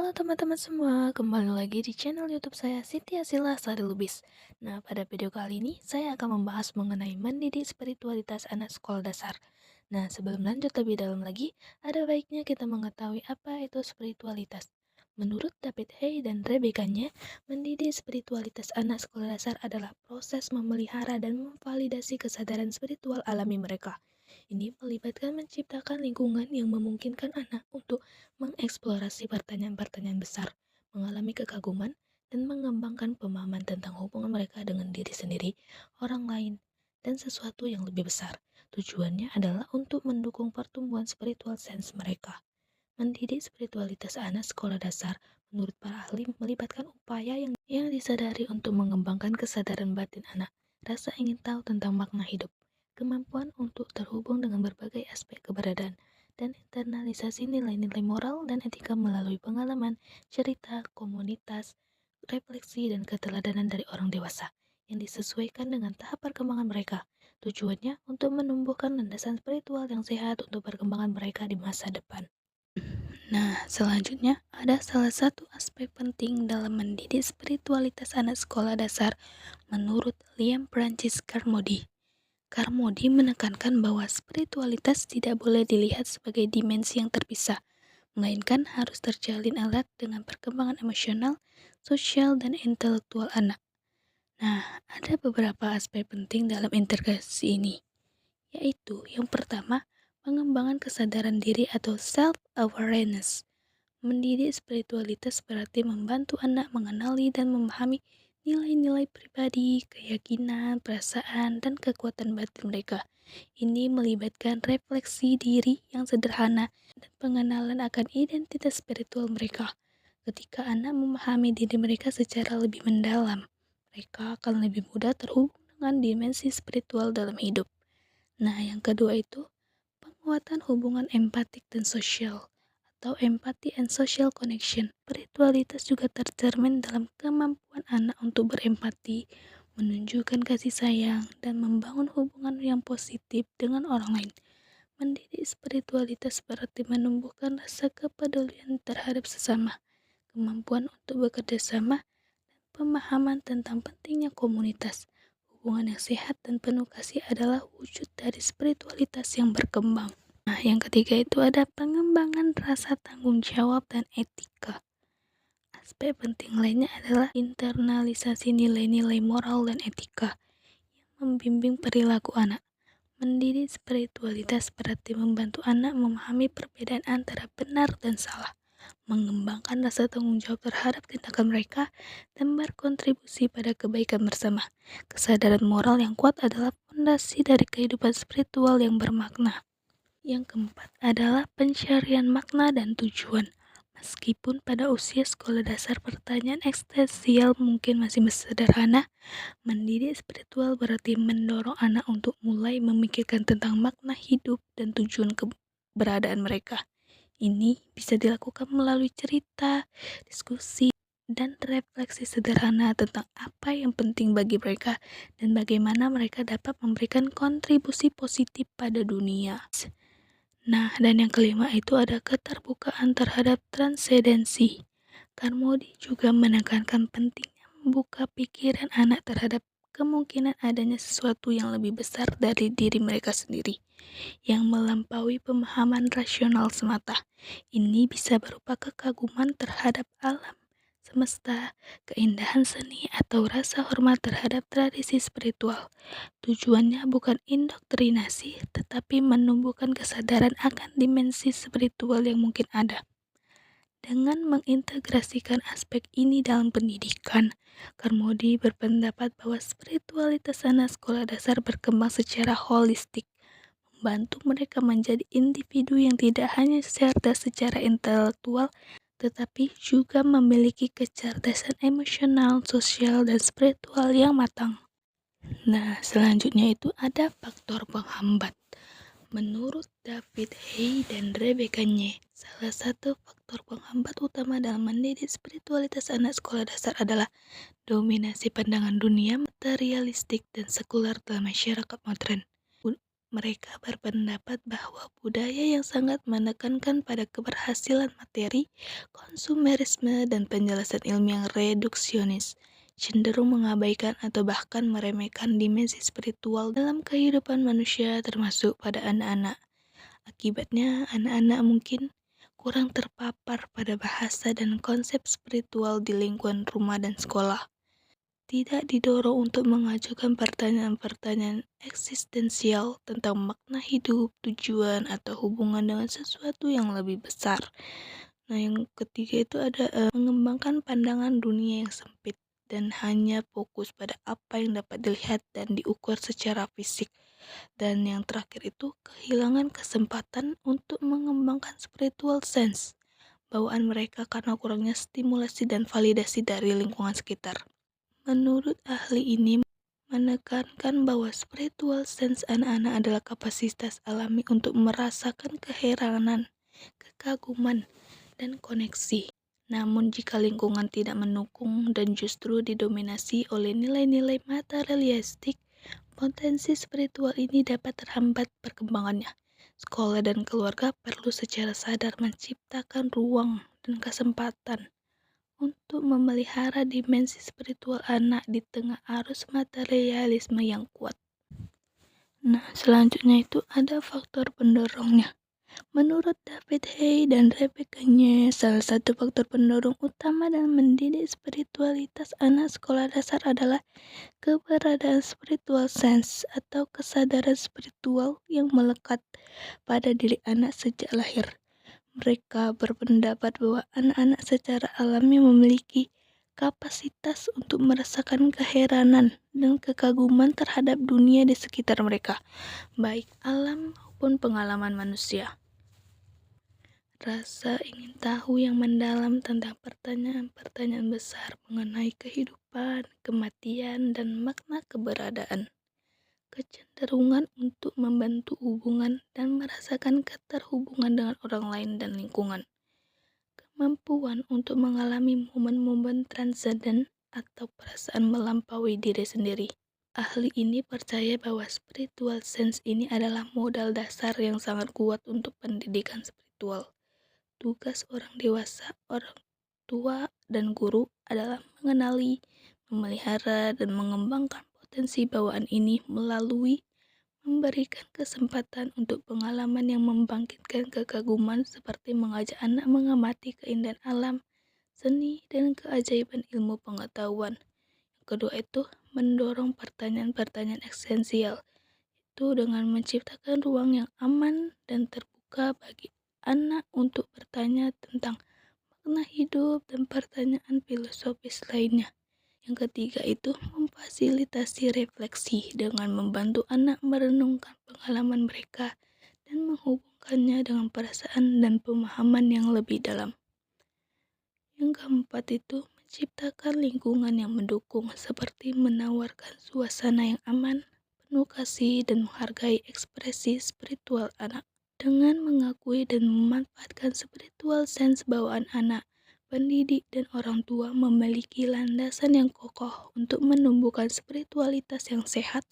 Halo teman-teman semua, kembali lagi di channel YouTube saya Siti Asila Sari Lubis. Nah, pada video kali ini saya akan membahas mengenai mendidik spiritualitas anak sekolah dasar. Nah, sebelum lanjut lebih dalam lagi, ada baiknya kita mengetahui apa itu spiritualitas. Menurut David Hay dan Rebekanya, mendidik spiritualitas anak sekolah dasar adalah proses memelihara dan memvalidasi kesadaran spiritual alami mereka. Ini melibatkan menciptakan lingkungan yang memungkinkan anak untuk mengeksplorasi pertanyaan-pertanyaan besar, mengalami kekaguman, dan mengembangkan pemahaman tentang hubungan mereka dengan diri sendiri, orang lain, dan sesuatu yang lebih besar. Tujuannya adalah untuk mendukung pertumbuhan spiritual sense mereka. Mendidik spiritualitas anak sekolah dasar, menurut para ahli, melibatkan upaya yang disadari untuk mengembangkan kesadaran batin anak, rasa ingin tahu tentang makna hidup, kemampuan untuk terhubung dengan berbagai aspek keberadaan, dan internalisasi nilai-nilai moral dan etika melalui pengalaman, cerita, komunitas, refleksi, dan keteladanan dari orang dewasa yang disesuaikan dengan tahap perkembangan mereka. Tujuannya untuk menumbuhkan landasan spiritual yang sehat untuk perkembangan mereka di masa depan. Nah, selanjutnya ada salah satu aspek penting dalam mendidik spiritualitas anak sekolah dasar menurut Liam Francis Carmody. Carmody menekankan bahwa spiritualitas tidak boleh dilihat sebagai dimensi yang terpisah, melainkan harus terjalin erat dengan perkembangan emosional, sosial, dan intelektual anak. Nah, ada beberapa aspek penting dalam integrasi ini, yaitu yang pertama, pengembangan kesadaran diri atau self-awareness. Mendidik spiritualitas berarti membantu anak mengenali dan memahami nilai-nilai pribadi, keyakinan, perasaan, dan kekuatan batin mereka. Ini melibatkan refleksi diri yang sederhana dan pengenalan akan identitas spiritual mereka. Ketika anak memahami diri mereka secara lebih mendalam, mereka akan lebih mudah terhubung dengan dimensi spiritual dalam hidup. Nah, yang kedua itu penguatan hubungan empatik dan sosial atau empathy and social connection. Spiritualitas juga tercermin dalam kemampuan anak untuk berempati, menunjukkan kasih sayang, dan membangun hubungan yang positif dengan orang lain. Mendidik spiritualitas berarti menumbuhkan rasa kepedulian terhadap sesama, kemampuan untuk bekerja sama, dan pemahaman tentang pentingnya komunitas. Hubungan yang sehat dan penuh kasih adalah wujud dari spiritualitas yang berkembang. Nah, yang ketiga itu ada pengembangan rasa tanggung jawab dan etika. Aspek penting lainnya adalah internalisasi nilai-nilai moral dan etika yang membimbing perilaku anak. Mendidik spiritualitas berarti membantu anak memahami perbedaan antara benar dan salah, mengembangkan rasa tanggung jawab terhadap tindakan mereka, dan berkontribusi pada kebaikan bersama. Kesadaran moral yang kuat adalah fondasi dari kehidupan spiritual yang bermakna. Yang keempat adalah pencarian makna dan tujuan. Meskipun pada usia sekolah dasar pertanyaan eksistensial mungkin masih sederhana, mendidik spiritual berarti mendorong anak untuk mulai memikirkan tentang makna hidup dan tujuan keberadaan mereka. Ini bisa dilakukan melalui cerita, diskusi, dan refleksi sederhana tentang apa yang penting bagi mereka dan bagaimana mereka dapat memberikan kontribusi positif pada dunia. Nah, dan yang kelima itu ada keterbukaan terhadap transendensi. Carmody juga menekankan pentingnya membuka pikiran anak terhadap kemungkinan adanya sesuatu yang lebih besar dari diri mereka sendiri, yang melampaui pemahaman rasional semata. Ini bisa berupa kekaguman terhadap alam semesta, keindahan seni, atau rasa hormat terhadap tradisi spiritual. Tujuannya bukan indoktrinasi, tetapi menumbuhkan kesadaran akan dimensi spiritual yang mungkin ada. Dengan mengintegrasikan aspek ini dalam pendidikan, Carmody berpendapat bahwa spiritualitas anak sekolah dasar berkembang secara holistik, membantu mereka menjadi individu yang tidak hanya cerdas secara intelektual, tetapi juga memiliki kecerdasan emosional, sosial, dan spiritual yang matang. Nah, selanjutnya itu ada faktor penghambat. Menurut David Hay dan Rebekanya, salah satu faktor penghambat utama dalam mendidik spiritualitas anak sekolah dasar adalah dominasi pandangan dunia materialistik dan sekuler dalam masyarakat modern. Mereka berpendapat bahwa budaya yang sangat menekankan pada keberhasilan materi, konsumerisme, dan penjelasan ilmiah yang reduksionis cenderung mengabaikan atau bahkan meremehkan dimensi spiritual dalam kehidupan manusia termasuk pada anak-anak. Akibatnya, anak-anak mungkin kurang terpapar pada bahasa dan konsep spiritual di lingkungan rumah dan sekolah. Tidak didorong untuk mengajukan pertanyaan-pertanyaan eksistensial tentang makna hidup, tujuan, atau hubungan dengan sesuatu yang lebih besar. Nah, yang ketiga itu ada mengembangkan pandangan dunia yang sempit dan hanya fokus pada apa yang dapat dilihat dan diukur secara fisik. Dan yang terakhir itu kehilangan kesempatan untuk mengembangkan spiritual sense bawaan mereka karena kurangnya stimulasi dan validasi dari lingkungan sekitar. Menurut ahli ini menekankan bahwa spiritual sense anak-anak adalah kapasitas alami untuk merasakan keheranan, kekaguman, dan koneksi. Namun jika lingkungan tidak mendukung dan justru didominasi oleh nilai-nilai materialistik, potensi spiritual ini dapat terhambat perkembangannya. Sekolah dan keluarga perlu secara sadar menciptakan ruang dan kesempatan untuk memelihara dimensi spiritual anak di tengah arus materialisme yang kuat. Nah, selanjutnya itu ada faktor pendorongnya. Menurut David Hay dan Rebecca Nye, salah satu faktor pendorong utama dalam mendidik spiritualitas anak sekolah dasar adalah keberadaan spiritual sense atau kesadaran spiritual yang melekat pada diri anak sejak lahir. Mereka berpendapat bahwa anak-anak secara alami memiliki kapasitas untuk merasakan keheranan dan kekaguman terhadap dunia di sekitar mereka, baik alam maupun pengalaman manusia. Rasa ingin tahu yang mendalam tentang pertanyaan-pertanyaan besar mengenai kehidupan, kematian, dan makna keberadaan. Kecenderungan untuk membantu hubungan dan merasakan keterhubungan dengan orang lain dan lingkungan. Kemampuan untuk mengalami momen-momen transenden atau perasaan melampaui diri sendiri. Ahli ini percaya bahwa spiritual sense ini adalah modal dasar yang sangat kuat untuk pendidikan spiritual. Tugas orang dewasa, orang tua, dan guru adalah mengenali, memelihara, dan mengembangkan potensi bawaan ini melalui memberikan kesempatan untuk pengalaman yang membangkitkan kekaguman seperti mengajak anak mengamati keindahan alam, seni, dan keajaiban ilmu pengetahuan. Yang kedua itu mendorong pertanyaan-pertanyaan esensial, itu dengan menciptakan ruang yang aman dan terbuka bagi anak untuk bertanya tentang makna hidup dan pertanyaan filosofis lainnya. Yang ketiga itu memfasilitasi refleksi dengan membantu anak merenungkan pengalaman mereka dan menghubungkannya dengan perasaan dan pemahaman yang lebih dalam. Yang keempat itu menciptakan lingkungan yang mendukung seperti menawarkan suasana yang aman, penuh kasih, dan menghargai ekspresi spiritual anak. Dengan mengakui dan memanfaatkan spiritual sense bawaan anak, pendidik dan orang tua memiliki landasan yang kokoh untuk menumbuhkan spiritualitas yang sehat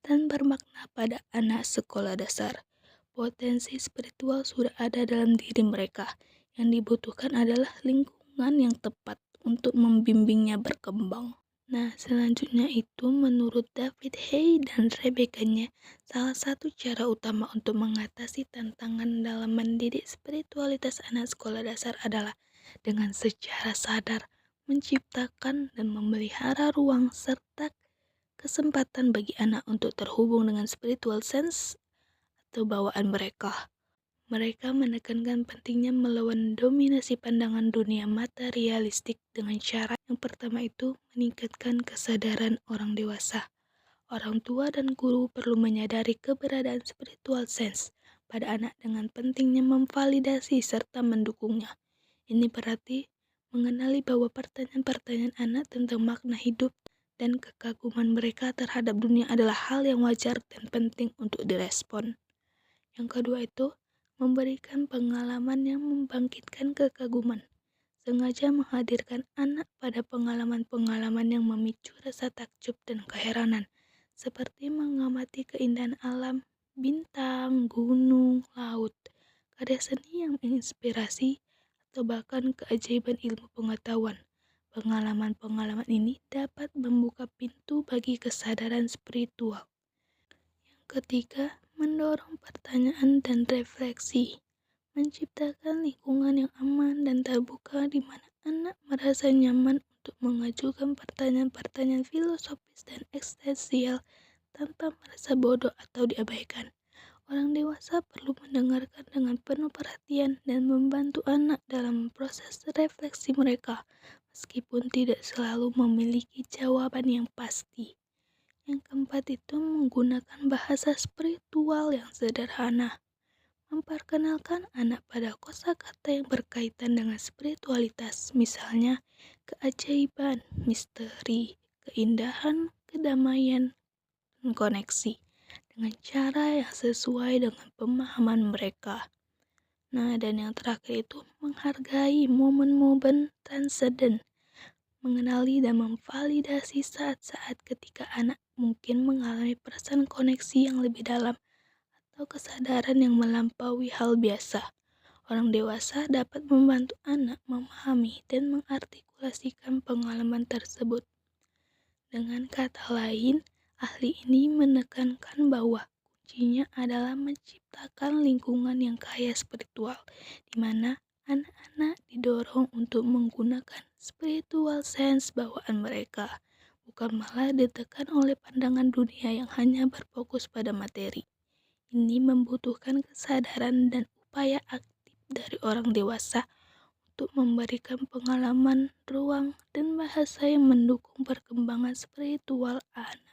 dan bermakna pada anak sekolah dasar. Potensi spiritual sudah ada dalam diri mereka. Yang dibutuhkan adalah lingkungan yang tepat untuk membimbingnya berkembang. Nah, selanjutnya itu menurut David Hay dan Rebecca Nye, salah satu cara utama untuk mengatasi tantangan dalam mendidik spiritualitas anak sekolah dasar adalah dengan secara sadar menciptakan dan memelihara ruang serta kesempatan bagi anak untuk terhubung dengan spiritual sense atau bawaan mereka. Mereka menekankan pentingnya melawan dominasi pandangan dunia materialistik dengan cara yang pertama itu meningkatkan kesadaran orang dewasa. Orang tua dan guru perlu menyadari keberadaan spiritual sense pada anak dengan pentingnya memvalidasi serta mendukungnya. Ini berarti mengenali bahwa pertanyaan-pertanyaan anak tentang makna hidup dan kekaguman mereka terhadap dunia adalah hal yang wajar dan penting untuk direspon. Yang kedua itu memberikan pengalaman yang membangkitkan kekaguman. Sengaja menghadirkan anak pada pengalaman-pengalaman yang memicu rasa takjub dan keheranan, seperti mengamati keindahan alam, bintang, gunung, laut, karya seni yang menginspirasi, atau bahkan keajaiban ilmu pengetahuan. Pengalaman-pengalaman ini dapat membuka pintu bagi kesadaran spiritual. Yang ketiga, mendorong pertanyaan dan refleksi. Menciptakan lingkungan yang aman dan terbuka di mana anak merasa nyaman untuk mengajukan pertanyaan-pertanyaan filosofis dan eksistensial tanpa merasa bodoh atau diabaikan. Orang dewasa perlu mendengarkan dengan penuh perhatian dan membantu anak dalam proses refleksi mereka, meskipun tidak selalu memiliki jawaban yang pasti. Yang keempat itu menggunakan bahasa spiritual yang sederhana. Memperkenalkan anak pada kosakata yang berkaitan dengan spiritualitas, misalnya keajaiban, misteri, keindahan, kedamaian, dan koneksi, dengan cara yang sesuai dengan pemahaman mereka. Nah, dan yang terakhir itu menghargai momen-momen transenden, mengenali dan memvalidasi saat-saat ketika anak mungkin mengalami perasaan koneksi yang lebih dalam atau kesadaran yang melampaui hal biasa. Orang dewasa dapat membantu anak memahami dan mengartikulasikan pengalaman tersebut. Dengan kata lain, ahli ini menekankan bahwa kuncinya adalah menciptakan lingkungan yang kaya spiritual, di mana anak-anak didorong untuk menggunakan spiritual sense bawaan mereka, bukan malah ditekan oleh pandangan dunia yang hanya berfokus pada materi. Ini membutuhkan kesadaran dan upaya aktif dari orang dewasa untuk memberikan pengalaman, ruang, dan bahasa yang mendukung perkembangan spiritual anak.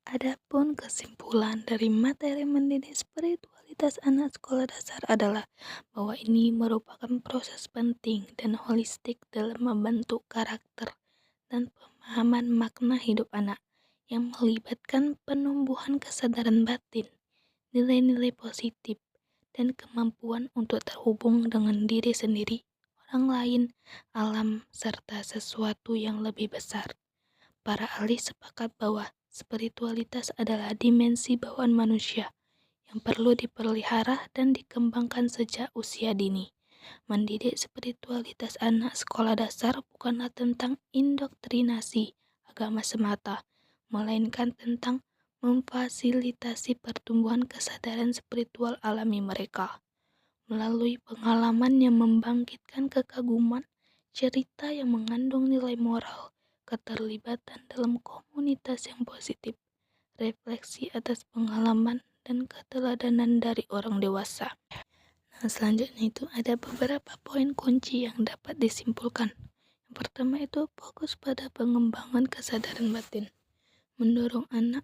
Adapun kesimpulan dari materi mendidik spiritualitas anak sekolah dasar adalah bahwa ini merupakan proses penting dan holistik dalam membentuk karakter dan pemahaman makna hidup anak yang melibatkan penumbuhan kesadaran batin, nilai-nilai positif, dan kemampuan untuk terhubung dengan diri sendiri, orang lain, alam, serta sesuatu yang lebih besar. Para ahli sepakat bahwa spiritualitas adalah dimensi bawaan manusia yang perlu dipelihara dan dikembangkan sejak usia dini. Mendidik spiritualitas anak sekolah dasar bukanlah tentang indoktrinasi agama semata, melainkan tentang memfasilitasi pertumbuhan kesadaran spiritual alami mereka. Melalui pengalaman yang membangkitkan kekaguman, cerita yang mengandung nilai moral, keterlibatan dalam komunitas yang positif, refleksi atas pengalaman, dan keteladanan dari orang dewasa. Nah, selanjutnya itu ada beberapa poin kunci yang dapat disimpulkan. Yang pertama itu fokus pada pengembangan kesadaran batin, mendorong anak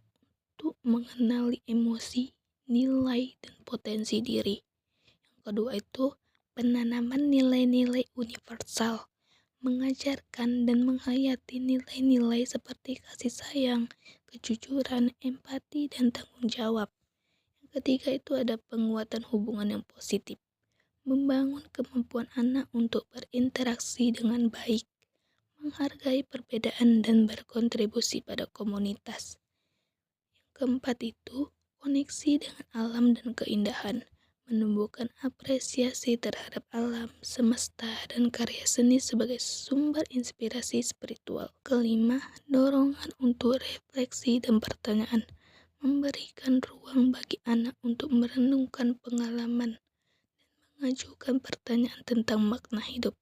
untuk mengenali emosi, nilai, dan potensi diri. Yang kedua itu penanaman nilai-nilai universal, mengajarkan dan menghayati nilai-nilai seperti kasih sayang, kejujuran, empati, dan tanggung jawab. Yang ketiga itu ada penguatan hubungan yang positif, membangun kemampuan anak untuk berinteraksi dengan baik, menghargai perbedaan dan berkontribusi pada komunitas. Yang keempat itu koneksi dengan alam dan keindahan, menumbuhkan apresiasi terhadap alam, semesta, dan karya seni sebagai sumber inspirasi spiritual. Kelima, dorongan untuk refleksi dan pertanyaan, memberikan ruang bagi anak untuk merenungkan pengalaman, mengajukan pertanyaan tentang makna hidup.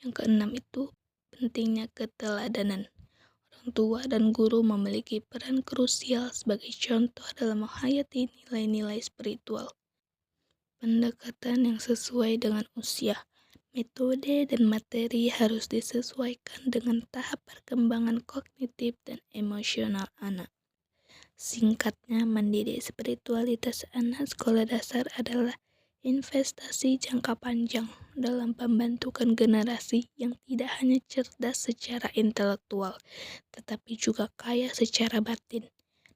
Yang keenam itu pentingnya keteladanan. Orang tua dan guru memiliki peran krusial sebagai contoh dalam menghayati nilai-nilai spiritual. Pendekatan yang sesuai dengan usia, metode dan materi harus disesuaikan dengan tahap perkembangan kognitif dan emosional anak. Singkatnya, mendidik spiritualitas anak sekolah dasar adalah investasi jangka panjang dalam pembentukan generasi yang tidak hanya cerdas secara intelektual, tetapi juga kaya secara batin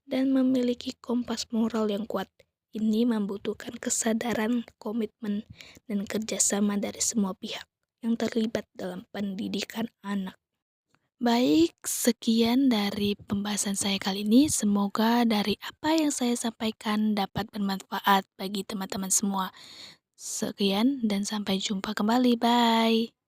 dan memiliki kompas moral yang kuat. Ini membutuhkan kesadaran, komitmen, dan kerjasama dari semua pihak yang terlibat dalam pendidikan anak. Baik, sekian dari pembahasan saya kali ini. Semoga dari apa yang saya sampaikan dapat bermanfaat bagi teman-teman semua. Sekian dan sampai jumpa kembali. Bye.